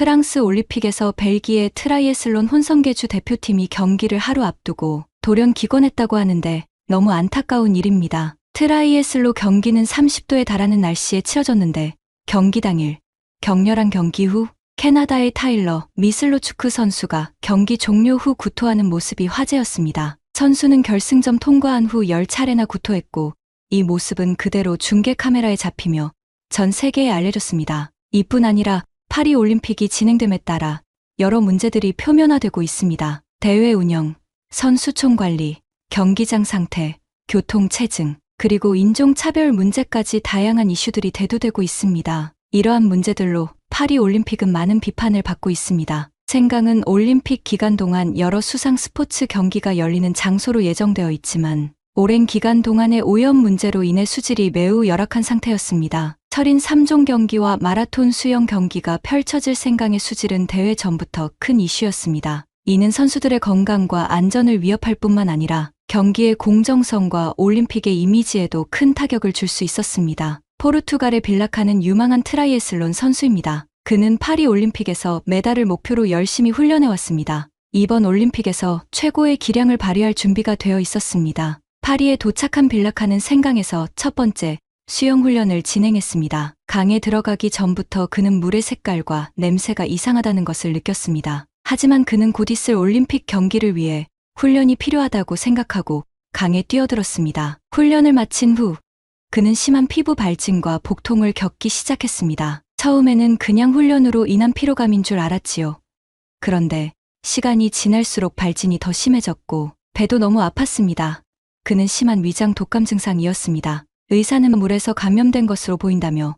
프랑스 올림픽에서 벨기에 트라이애슬론 혼성계주 대표팀이 경기를 하루 앞두고 돌연 기권했다고 하는데 너무 안타까운 일입니다. 트라이애슬로 경기는 30도에 달하는 날씨에 치러졌는데 경기 당일 격렬한 경기 후 캐나다의 타일러 미슬로추크 선수가 경기 종료 후 구토하는 모습이 화제였습니다. 선수는 결승점 통과한 후 10차례나 구토했고 이 모습은 그대로 중계 카메라에 잡히며 전 세계에 알려졌습니다. 이뿐 아니라 파리 올림픽이 진행됨에 따라 여러 문제들이 표면화되고 있습니다. 대회 운영, 선수촌 관리, 경기장 상태, 교통 체증, 그리고 인종차별 문제까지 다양한 이슈들이 대두되고 있습니다. 이러한 문제들로 파리 올림픽은 많은 비판을 받고 있습니다. 생강은 올림픽 기간 동안 여러 수상 스포츠 경기가 열리는 장소로 예정되어 있지만 오랜 기간 동안의 오염 문제로 인해 수질이 매우 열악한 상태였습니다. 철인 3종 경기와 마라톤 수영 경기가 펼쳐질 생강의 수질은 대회 전부터 큰 이슈였습니다. 이는 선수들의 건강과 안전을 위협할 뿐만 아니라 경기의 공정성과 올림픽의 이미지에도 큰 타격을 줄 수 있었습니다. 포르투갈의 빌라카는 유망한 트라이애슬론 선수입니다. 그는 파리 올림픽에서 메달을 목표로 열심히 훈련해왔습니다. 이번 올림픽에서 최고의 기량을 발휘할 준비가 되어 있었습니다. 파리에 도착한 빌라카는 생강에서 첫 번째 수영 훈련을 진행했습니다. 강에 들어가기 전부터 그는 물의 색깔과 냄새가 이상하다는 것을 느꼈습니다. 하지만 그는 곧 있을 올림픽 경기를 위해 훈련이 필요하다고 생각하고 강에 뛰어들었습니다. 훈련을 마친 후 그는 심한 피부 발진과 복통을 겪기 시작했습니다. 처음에는 그냥 훈련으로 인한 피로감인 줄 알았지요. 그런데 시간이 지날수록 발진이 더 심해졌고 배도 너무 아팠습니다. 그는 심한 위장 독감 증상이었습니다. 의사는 물에서 감염된 것으로 보인다며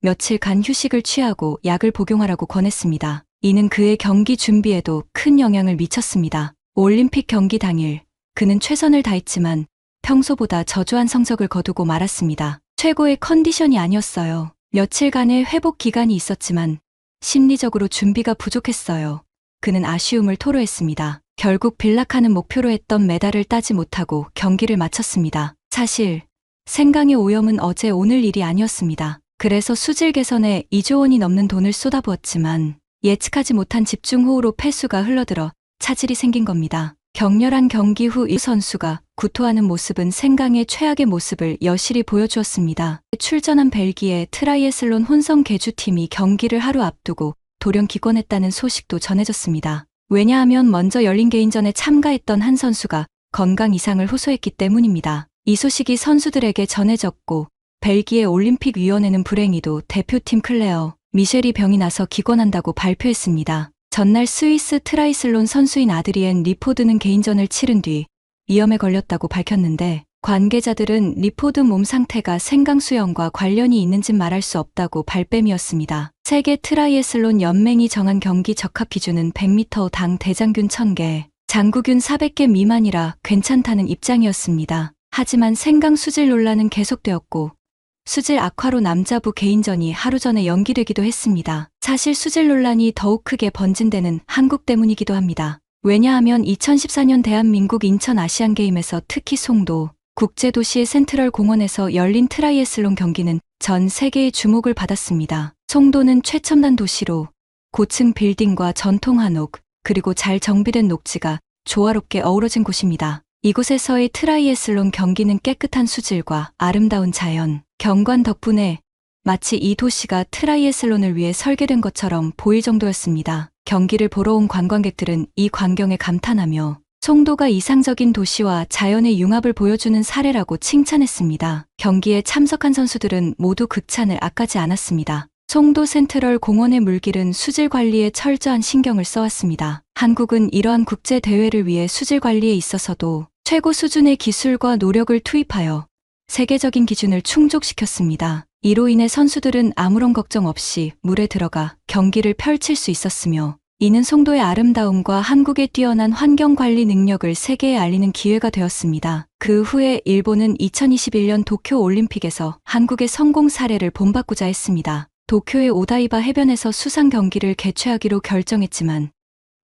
며칠간 휴식을 취하고 약을 복용하라고 권했습니다. 이는 그의 경기 준비에도 큰 영향을 미쳤습니다. 올림픽 경기 당일 그는 최선을 다했지만 평소보다 저조한 성적을 거두고 말았습니다. 최고의 컨디션이 아니었어요. 며칠간의 회복 기간이 있었지만 심리적으로 준비가 부족했어요. 그는 아쉬움을 토로했습니다. 결국 빌라카는 목표로 했던 메달을 따지 못하고 경기를 마쳤습니다. 사실 생강의 오염은 어제 오늘 일이 아니었습니다. 그래서 수질 개선에 2조 원이 넘는 돈을 쏟아부었지만 예측하지 못한 집중호우로 폐수가 흘러들어 차질이 생긴 겁니다. 격렬한 경기 후 이 선수가 구토하는 모습은 생강의 최악의 모습을 여실히 보여주었습니다. 출전한 벨기에 트라이애슬론 혼성 계주팀이 경기를 하루 앞두고 돌연 기권했다는 소식도 전해졌습니다. 왜냐하면 먼저 열린 개인전에 참가했던 한 선수가 건강 이상을 호소했기 때문입니다. 이 소식이 선수들에게 전해졌고 벨기에 올림픽위원회는 불행히도 대표팀 클레어 미셸이 병이 나서 기권한다고 발표했습니다. 전날 스위스 트라이슬론 선수인 아드리엔 리포드는 개인전을 치른 뒤 위염에 걸렸다고 밝혔는데 관계자들은 리포드 몸 상태가 생강 수영과 관련이 있는지 말할 수 없다고 발뺌이었습니다. 세계 트라이애슬론 연맹이 정한 경기 적합 기준은 100m당 대장균 1000개, 장구균 400개 미만이라 괜찮다는 입장이었습니다. 하지만 생강 수질 논란은 계속되었고 수질 악화로 남자부 개인전이 하루 전에 연기되기도 했습니다. 사실 수질 논란이 더욱 크게 번진 데는 한국 때문이기도 합니다. 왜냐하면 2014년 대한민국 인천 아시안게임에서 특히 송도 국제도시의 센트럴 공원에서 열린 트라이애슬론 경기는 전 세계의 주목을 받았습니다. 송도는 최첨단 도시로 고층 빌딩과 전통 한옥 그리고 잘 정비된 녹지가 조화롭게 어우러진 곳입니다. 이곳에서의 트라이애슬론 경기는 깨끗한 수질과 아름다운 자연, 경관 덕분에 마치 이 도시가 트라이애슬론을 위해 설계된 것처럼 보일 정도였습니다. 경기를 보러 온 관광객들은 이 광경에 감탄하며 송도가 이상적인 도시와 자연의 융합을 보여주는 사례라고 칭찬했습니다. 경기에 참석한 선수들은 모두 극찬을 아까지 않았습니다. 송도 센트럴 공원의 물길은 수질 관리에 철저한 신경을 써왔습니다. 한국은 이러한 국제 대회를 위해 수질 관리에 있어서도 최고 수준의 기술과 노력을 투입하여 세계적인 기준을 충족시켰습니다. 이로 인해 선수들은 아무런 걱정 없이 물에 들어가 경기를 펼칠 수 있었으며 이는 송도의 아름다움과 한국의 뛰어난 환경관리 능력을 세계에 알리는 기회가 되었습니다. 그 후에 일본은 2021년 도쿄 올림픽에서 한국의 성공 사례를 본받고자 했습니다. 도쿄의 오다이바 해변에서 수상 경기를 개최하기로 결정했지만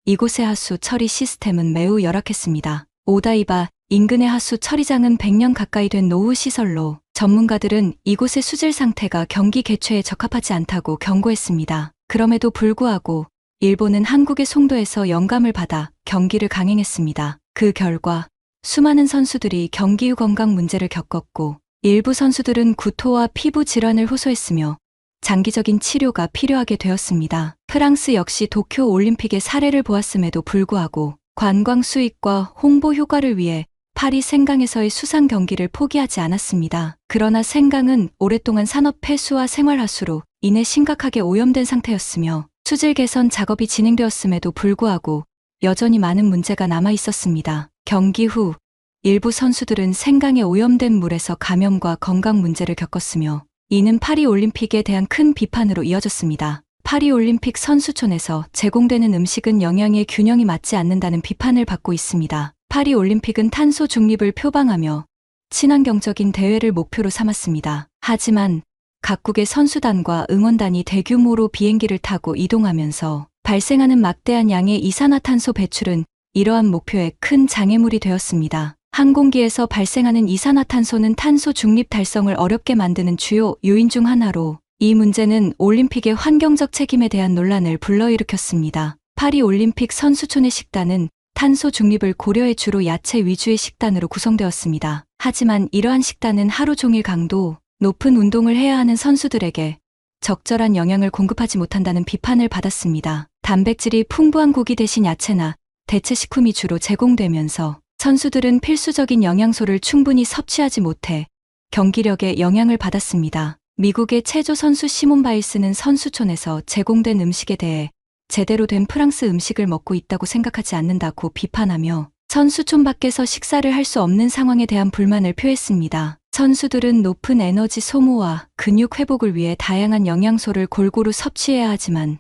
이곳의 하수 처리 시스템은 매우 열악했습니다. 오다이바 인근의 하수 처리장은 100년 가까이 된 노후 시설로 전문가들은 이곳의 수질 상태가 경기 개최에 적합하지 않다고 경고했습니다. 그럼에도 불구하고 일본은 한국의 송도에서 영감을 받아 경기를 강행했습니다. 그 결과 수많은 선수들이 경기 후 건강 문제를 겪었고 일부 선수들은 구토와 피부 질환을 호소했으며 장기적인 치료가 필요하게 되었습니다. 프랑스 역시 도쿄 올림픽의 사례를 보았음에도 불구하고 관광 수익과 홍보 효과를 위해 파리 생강에서의 수상 경기를 포기하지 않았습니다. 그러나 생강은 오랫동안 산업 폐수와 생활 하수로 인해 심각하게 오염된 상태였으며 수질 개선 작업이 진행되었음에도 불구하고 여전히 많은 문제가 남아 있었습니다. 경기 후 일부 선수들은 생강에 오염된 물에서 감염과 건강 문제를 겪었으며 이는 파리 올림픽에 대한 큰 비판으로 이어졌습니다. 파리 올림픽 선수촌에서 제공되는 음식은 영양의 균형이 맞지 않는다는 비판을 받고 있습니다. 파리 올림픽은 탄소 중립을 표방하며 친환경적인 대회를 목표로 삼았습니다. 하지만 각국의 선수단과 응원단이 대규모로 비행기를 타고 이동하면서 발생하는 막대한 양의 이산화탄소 배출은 이러한 목표에 큰 장애물이 되었습니다. 항공기에서 발생하는 이산화탄소는 탄소 중립 달성을 어렵게 만드는 주요 요인 중 하나로 이 문제는 올림픽의 환경적 책임에 대한 논란을 불러일으켰습니다. 파리 올림픽 선수촌의 식단은 탄소 중립을 고려해 주로 야채 위주의 식단으로 구성되었습니다. 하지만 이러한 식단은 하루 종일 강도 높은 운동을 해야 하는 선수들에게 적절한 영양을 공급하지 못한다는 비판을 받았습니다. 단백질이 풍부한 고기 대신 야채나 대체 식품이 주로 제공되면서 선수들은 필수적인 영양소를 충분히 섭취하지 못해 경기력에 영향을 받았습니다. 미국의 체조 선수 시몬 바일스는 선수촌에서 제공된 음식에 대해 제대로 된 프랑스 음식을 먹고 있다고 생각하지 않는다고 비판하며 선수촌 밖에서 식사를 할 수 없는 상황에 대한 불만을 표했습니다. 선수들은 높은 에너지 소모와 근육 회복을 위해 다양한 영양소를 골고루 섭취해야 하지만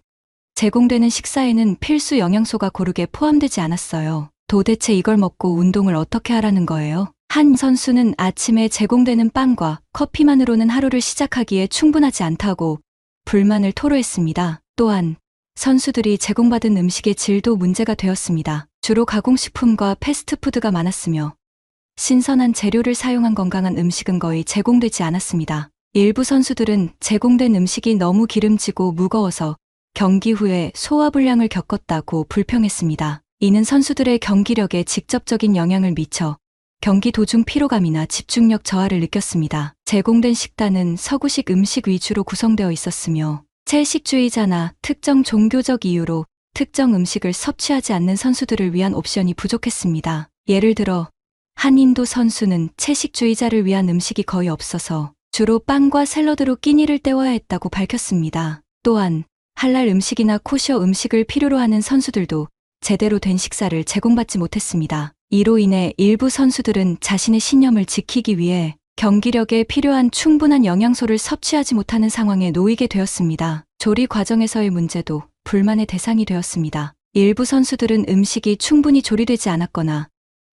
제공되는 식사에는 필수 영양소가 고르게 포함되지 않았어요. 도대체 이걸 먹고 운동을 어떻게 하라는 거예요? 한 선수는 아침에 제공되는 빵과 커피만으로는 하루를 시작하기에 충분하지 않다고 불만을 토로했습니다. 또한 선수들이 제공받은 음식의 질도 문제가 되었습니다. 주로 가공식품과 패스트푸드가 많았으며 신선한 재료를 사용한 건강한 음식은 거의 제공되지 않았습니다. 일부 선수들은 제공된 음식이 너무 기름지고 무거워서 경기 후에 소화불량을 겪었다고 불평했습니다. 이는 선수들의 경기력에 직접적인 영향을 미쳐 경기 도중 피로감이나 집중력 저하를 느꼈습니다. 제공된 식단은 서구식 음식 위주로 구성되어 있었으며 채식주의자나 특정 종교적 이유로 특정 음식을 섭취하지 않는 선수들을 위한 옵션이 부족했습니다. 예를 들어 한 인도 선수는 채식주의자를 위한 음식이 거의 없어서 주로 빵과 샐러드로 끼니를 때워야 했다고 밝혔습니다. 또한 할랄 음식이나 코셔 음식을 필요로 하는 선수들도 제대로 된 식사를 제공받지 못했습니다. 이로 인해 일부 선수들은 자신의 신념을 지키기 위해 경기력에 필요한 충분한 영양소를 섭취하지 못하는 상황에 놓이게 되었습니다. 조리 과정에서의 문제도 불만의 대상이 되었습니다. 일부 선수들은 음식이 충분히 조리되지 않았거나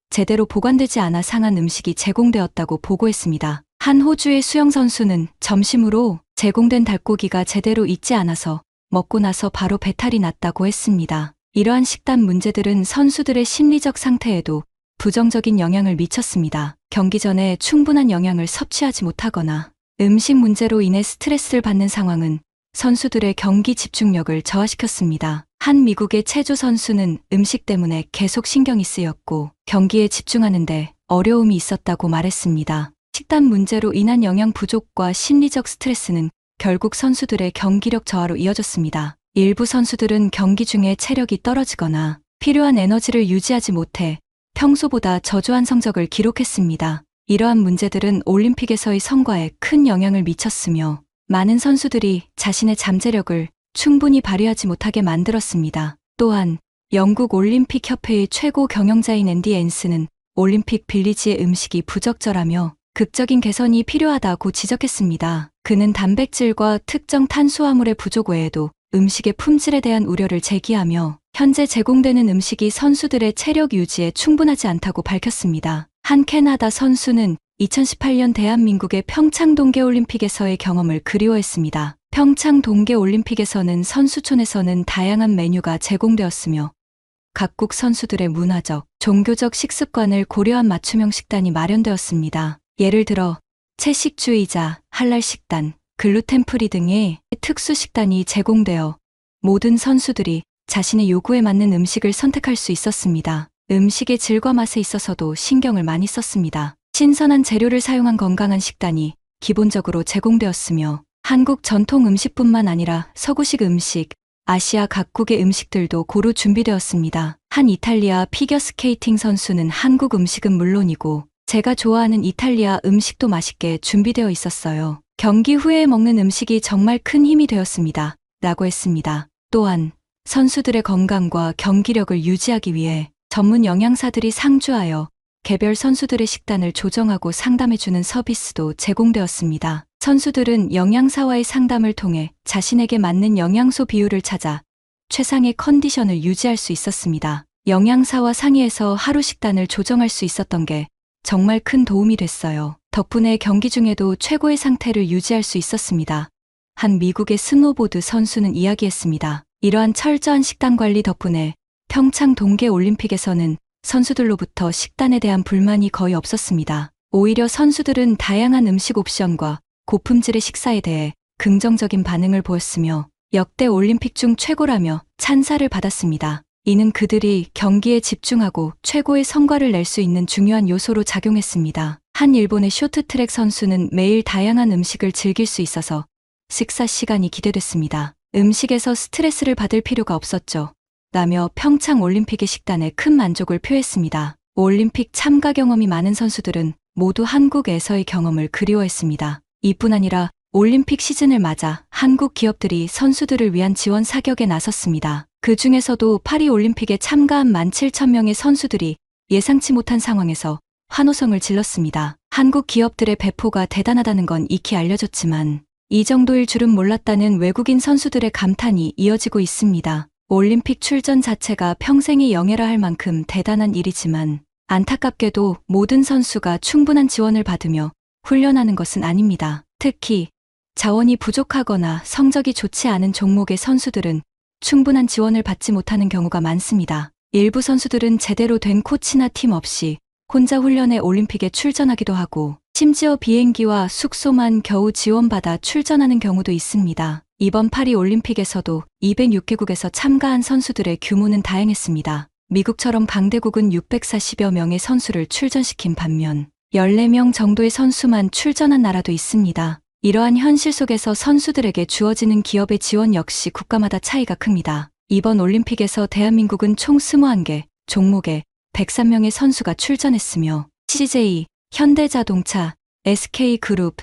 제대로 보관되지 않아 상한 음식이 제공되었다고 보고했습니다. 한 호주의 수영 선수는 점심으로 제공된 닭고기가 제대로 익지 않아서 먹고 나서 바로 배탈이 났다고 했습니다. 이러한 식단 문제들은 선수들의 심리적 상태에도 부정적인 영향을 미쳤습니다. 경기 전에 충분한 영양을 섭취하지 못하거나 음식 문제로 인해 스트레스를 받는 상황은 선수들의 경기 집중력을 저하시켰습니다. 한 미국의 체조 선수는 음식 때문에 계속 신경이 쓰였고 경기에 집중하는데 어려움이 있었다고 말했습니다. 식단 문제로 인한 영양 부족과 심리적 스트레스는 결국 선수들의 경기력 저하로 이어졌습니다. 일부 선수들은 경기 중에 체력이 떨어지거나 필요한 에너지를 유지하지 못해 평소보다 저조한 성적을 기록했습니다. 이러한 문제들은 올림픽에서의 성과에 큰 영향을 미쳤으며 많은 선수들이 자신의 잠재력을 충분히 발휘하지 못하게 만들었습니다. 또한 영국 올림픽 협회의 최고 경영자인 앤디 앤스는 올림픽 빌리지의 음식이 부적절하며 극적인 개선이 필요하다고 지적했습니다. 그는 단백질과 특정 탄수화물의 부족 외에도 음식의 품질에 대한 우려를 제기하며 현재 제공되는 음식이 선수들의 체력 유지에 충분하지 않다고 밝혔습니다. 한 캐나다 선수는 2018년 대한민국의 평창 동계올림픽에서의 경험을 그리워했습니다. 평창 동계올림픽에서는 선수촌에서는 다양한 메뉴가 제공되었으며 각국 선수들의 문화적, 종교적 식습관을 고려한 맞춤형 식단이 마련되었습니다. 예를 들어 채식주의자, 할랄 식단, 글루텐 프리 등의 특수 식단이 제공되어 모든 선수들이 자신의 요구에 맞는 음식을 선택할 수 있었습니다. 음식의 질과 맛에 있어서도 신경을 많이 썼습니다. 신선한 재료를 사용한 건강한 식단이 기본적으로 제공되었으며 한국 전통 음식뿐만 아니라 서구식 음식, 아시아 각국의 음식들도 고루 준비되었습니다. 한 이탈리아 피겨스케이팅 선수는 한국 음식은 물론이고 제가 좋아하는 이탈리아 음식도 맛있게 준비되어 있었어요. 경기 후에 먹는 음식이 정말 큰 힘이 되었습니다. 라고 했습니다. 또한 선수들의 건강과 경기력을 유지하기 위해 전문 영양사들이 상주하여 개별 선수들의 식단을 조정하고 상담해주는 서비스도 제공되었습니다. 선수들은 영양사와의 상담을 통해 자신에게 맞는 영양소 비율을 찾아 최상의 컨디션을 유지할 수 있었습니다. 영양사와 상의해서 하루 식단을 조정할 수 있었던 게 정말 큰 도움이 됐어요. 덕분에 경기 중에도 최고의 상태를 유지할 수 있었습니다. 한 미국의 스노보드 선수는 이야기했습니다. 이러한 철저한 식단 관리 덕분에 평창 동계올림픽에서는 선수들로부터 식단에 대한 불만이 거의 없었습니다. 오히려 선수들은 다양한 음식 옵션과 고품질의 식사에 대해 긍정적인 반응을 보였으며 역대 올림픽 중 최고라며 찬사를 받았습니다. 이는 그들이 경기에 집중하고 최고의 성과를 낼 수 있는 중요한 요소로 작용했습니다. 한 일본의 쇼트트랙 선수는 매일 다양한 음식을 즐길 수 있어서 식사 시간이 기대됐습니다. 음식에서 스트레스를 받을 필요가 없었죠. 라며 평창 올림픽의 식단에 큰 만족을 표했습니다. 올림픽 참가 경험이 많은 선수들은 모두 한국에서의 경험을 그리워했습니다. 이뿐 아니라 올림픽 시즌을 맞아 한국 기업들이 선수들을 위한 지원 사격에 나섰습니다. 그 중에서도 파리 올림픽에 참가한 17,000명의 선수들이 예상치 못한 상황에서 환호성을 질렀습니다. 한국 기업들의 배포가 대단하다는 건 익히 알려졌지만 이 정도일 줄은 몰랐다는 외국인 선수들의 감탄이 이어지고 있습니다. 올림픽 출전 자체가 평생의 영예라 할 만큼 대단한 일이지만 안타깝게도 모든 선수가 충분한 지원을 받으며 훈련하는 것은 아닙니다. 특히 자원이 부족하거나 성적이 좋지 않은 종목의 선수들은 충분한 지원을 받지 못하는 경우가 많습니다. 일부 선수들은 제대로 된 코치나 팀 없이 혼자 훈련해 올림픽에 출전하기도 하고 심지어 비행기와 숙소만 겨우 지원받아 출전하는 경우도 있습니다. 이번 파리 올림픽에서도 206개국에서 참가한 선수들의 규모는 다양했습니다. 미국처럼 강대국은 640여 명의 선수를 출전시킨 반면 14명 정도의 선수만 출전한 나라도 있습니다. 이러한 현실 속에서 선수들에게 주어지는 기업의 지원 역시 국가마다 차이가 큽니다. 이번 올림픽에서 대한민국은 총 21개 종목에 103명의 선수가 출전했으며 CJ, 현대자동차, SK그룹,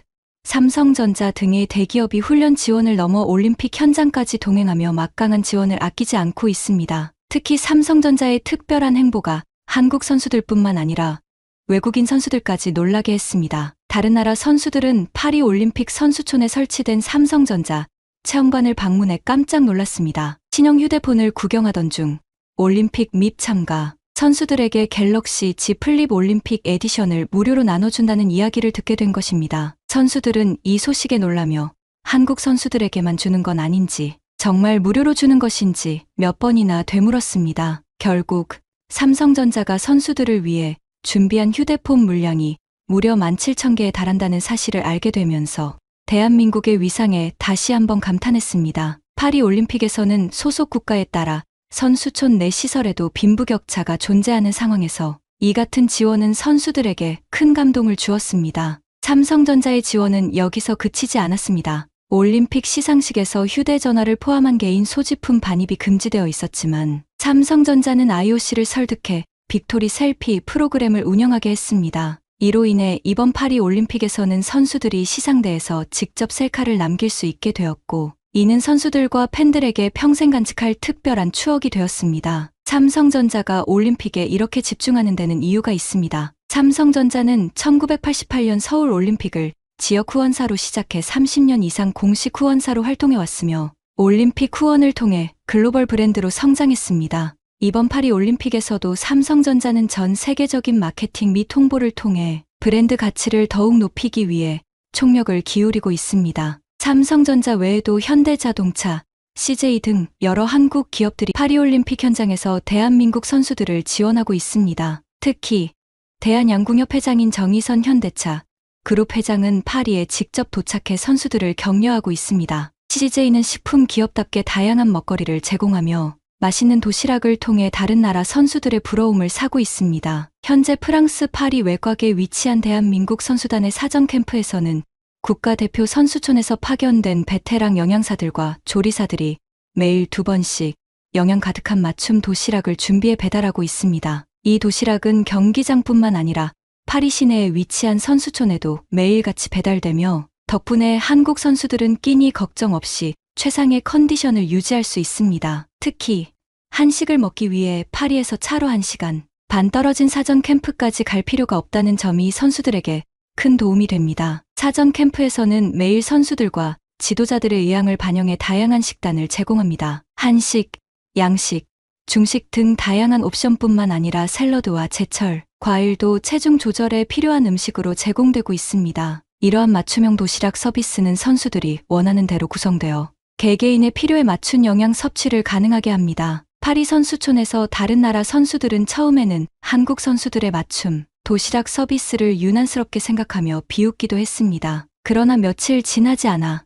삼성전자 등의 대기업이 훈련 지원을 넘어 올림픽 현장까지 동행하며 막강한 지원을 아끼지 않고 있습니다. 특히 삼성전자의 특별한 행보가 한국 선수들뿐만 아니라 외국인 선수들까지 놀라게 했습니다. 다른 나라 선수들은 파리 올림픽 선수촌에 설치된 삼성전자 체험관을 방문해 깜짝 놀랐습니다. 신형 휴대폰을 구경하던 중 올림픽 밉 참가 선수들에게 갤럭시 Z 플립 올림픽 에디션을 무료로 나눠준다는 이야기를 듣게 된 것입니다. 선수들은 이 소식에 놀라며 한국 선수들에게만 주는 건 아닌지 정말 무료로 주는 것인지 몇 번이나 되물었습니다. 결국 삼성전자가 선수들을 위해 준비한 휴대폰 물량이 무려 17,000개에 달한다는 사실을 알게 되면서 대한민국의 위상에 다시 한번 감탄했습니다. 파리 올림픽에서는 소속 국가에 따라 선수촌 내 시설에도 빈부격차가 존재하는 상황에서 이 같은 지원은 선수들에게 큰 감동을 주었습니다. 삼성전자의 지원은 여기서 그치지 않았습니다. 올림픽 시상식에서 휴대전화를 포함한 개인 소지품 반입이 금지되어 있었지만 삼성전자는 IOC를 설득해 빅토리 셀피 프로그램을 운영하게 했습니다. 이로 인해 이번 파리 올림픽에서는 선수들이 시상대에서 직접 셀카를 남길 수 있게 되었고 이는 선수들과 팬들에게 평생 간직할 특별한 추억이 되었습니다. 삼성전자가 올림픽에 이렇게 집중하는 데는 이유가 있습니다. 삼성전자는 1988년 서울 올림픽을 지역 후원사로 시작해 30년 이상 공식 후원사로 활동해왔으며 올림픽 후원을 통해 글로벌 브랜드로 성장했습니다. 이번 파리 올림픽에서도 삼성전자는 전 세계적인 마케팅 및 홍보를 통해 브랜드 가치를 더욱 높이기 위해 총력을 기울이고 있습니다. 삼성전자 외에도 현대자동차, CJ 등 여러 한국 기업들이 파리올림픽 현장에서 대한민국 선수들을 지원하고 있습니다. 특히 대한양궁협 회장인 정의선 현대차 그룹 회장은 파리에 직접 도착해 선수들을 격려하고 있습니다. CJ는 식품 기업답게 다양한 먹거리를 제공하며 맛있는 도시락을 통해 다른 나라 선수들의 부러움을 사고 있습니다. 현재 프랑스 파리 외곽에 위치한 대한민국 선수단의 사전 캠프에서는 국가대표 선수촌에서 파견된 베테랑 영양사들과 조리사들이 매일 2번씩 영양 가득한 맞춤 도시락을 준비해 배달하고 있습니다. 이 도시락은 경기장뿐만 아니라 파리 시내에 위치한 선수촌에도 매일같이 배달되며 덕분에 한국 선수들은 끼니 걱정 없이 최상의 컨디션을 유지할 수 있습니다. 특히 한식을 먹기 위해 파리에서 차로 1시간 반 떨어진 사전 캠프까지 갈 필요가 없다는 점이 선수들에게 큰 도움이 됩니다. 사전 캠프에서는 매일 선수들과 지도자들의 의향을 반영해 다양한 식단을 제공합니다. 한식, 양식, 중식 등 다양한 옵션뿐만 아니라 샐러드와 제철, 과일도 체중 조절에 필요한 음식으로 제공되고 있습니다. 이러한 맞춤형 도시락 서비스는 선수들이 원하는 대로 구성되어 개개인의 필요에 맞춘 영양 섭취를 가능하게 합니다. 파리 선수촌에서 다른 나라 선수들은 처음에는 한국 선수들의 맞춤 도시락 서비스를 유난스럽게 생각하며 비웃기도 했습니다. 그러나 며칠 지나지 않아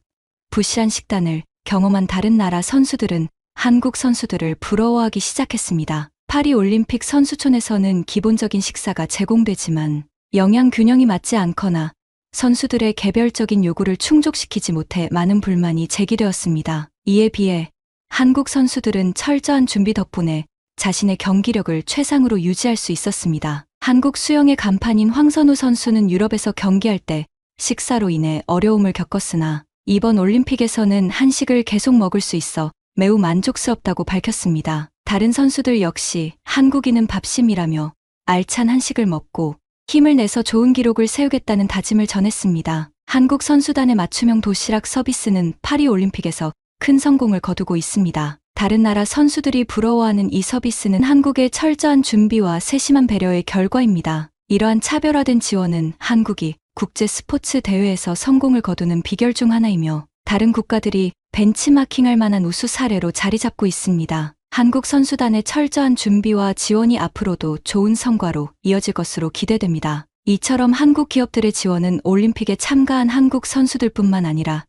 부실한 식단을 경험한 다른 나라 선수들은 한국 선수들을 부러워하기 시작했습니다. 파리 올림픽 선수촌에서는 기본적인 식사가 제공되지만 영양 균형이 맞지 않거나 선수들의 개별적인 요구를 충족시키지 못해 많은 불만이 제기되었습니다. 이에 비해 한국 선수들은 철저한 준비 덕분에 자신의 경기력을 최상으로 유지할 수 있었습니다. 한국 수영의 간판인 황선우 선수는 유럽에서 경기할 때 식사로 인해 어려움을 겪었으나 이번 올림픽에서는 한식을 계속 먹을 수 있어 매우 만족스럽다고 밝혔습니다. 다른 선수들 역시 한국인은 밥심이라며 알찬 한식을 먹고 힘을 내서 좋은 기록을 세우겠다는 다짐을 전했습니다. 한국 선수단의 맞춤형 도시락 서비스는 파리 올림픽에서 큰 성공을 거두고 있습니다. 다른 나라 선수들이 부러워하는 이 서비스는 한국의 철저한 준비와 세심한 배려의 결과입니다. 이러한 차별화된 지원은 한국이 국제 스포츠 대회에서 성공을 거두는 비결 중 하나이며 다른 국가들이 벤치마킹할 만한 우수 사례로 자리 잡고 있습니다. 한국 선수단의 철저한 준비와 지원이 앞으로도 좋은 성과로 이어질 것으로 기대됩니다. 이처럼 한국 기업들의 지원은 올림픽에 참가한 한국 선수들뿐만 아니라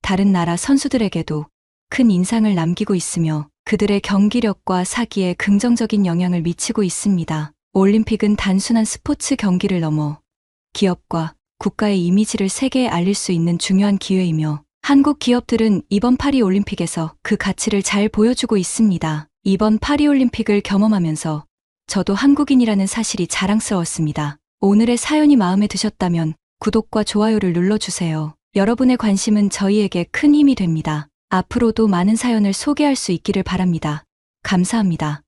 다른 나라 선수들에게도 큰 인상을 남기고 있으며 그들의 경기력과 사기에 긍정적인 영향을 미치고 있습니다. 올림픽은 단순한 스포츠 경기를 넘어 기업과 국가의 이미지를 세계에 알릴 수 있는 중요한 기회이며 한국 기업들은 이번 파리 올림픽에서 그 가치를 잘 보여주고 있습니다. 이번 파리 올림픽을 경험하면서 저도 한국인이라는 사실이 자랑스러웠습니다. 오늘의 사연이 마음에 드셨다면 구독과 좋아요를 눌러주세요. 여러분의 관심은 저희에게 큰 힘이 됩니다. 앞으로도 많은 사연을 소개할 수 있기를 바랍니다. 감사합니다.